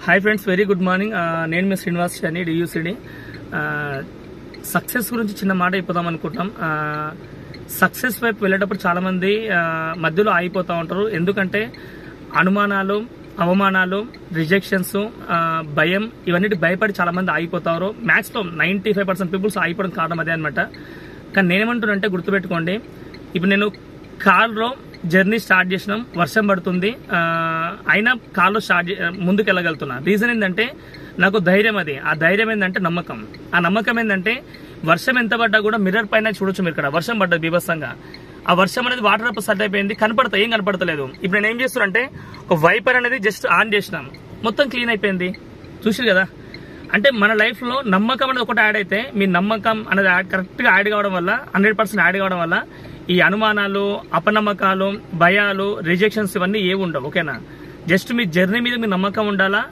Hi friends, very good morning. నేను మీ శ్రీనివాస్ అని డియూసిడి. Success గురించి చిన్న మాట అయిపోదాం అనుకుంటున్నాం. సక్సెస్ వైపు వెళ్ళేటప్పుడు చాలా మంది మధ్యలో ఆగిపోతూ ఉంటారు. ఎందుకంటే అనుమానాలు, అవమానాలు, రిజెక్షన్స్, భయం, ఇవన్నిటి భయపడి చాలా మంది ఆగిపోతారు. మ్యాక్స్లో 95% పీపుల్స్ ఆగిపోవడం కారణం అదే అనమాట. కానీ నేనేమంటున్నానంటే గుర్తుపెట్టుకోండి, ఇప్పుడు నేను కార్లో జర్నీ స్టార్ట్ చేసినాం, వర్షం పడుతుంది, అయినా కార్లో ముందుకు వెళ్ళగలుగుతున్నా. రీజన్ ఏంటంటే నాకు ధైర్యం. ఆ ధైర్యం ఏంటంటే నమ్మకం. ఆ నమ్మకం ఏంటంటే వర్షం ఎంత పడ్డా కూడా మిర్రర్ పైన చూడొచ్చు. మీరు ఇక్కడ వర్షం పడ్డది బీభత్సంగా. ఆ వర్షం అనేది వాటర్ అప్ సెట్ అయిపోయింది, ఏం కనపడతలేదు. ఇప్పుడు నేను ఏం చేస్తున్నా ఒక వైపర్ అనేది జస్ట్ ఆన్ చేసినాం, మొత్తం క్లీన్ అయిపోయింది. చూసి కదా, అంటే మన లైఫ్ లో నమ్మకం అనేది ఒకటి యాడ్ అయితే, మీ నమ్మకం అనేది కరెక్ట్ గా యాడ్ కావడం వల్ల, 100% యాడ్ కావడం వల్ల ఈ అనుమానాలు, అపనమ్మకాలు, భయాలు, రిజెక్షన్స్ ఇవన్నీ ఏవి ఉండవు. ఓకేనా? జస్ట్ మీ జర్నీ మీద మీ నమ్మకం ఉండాలా.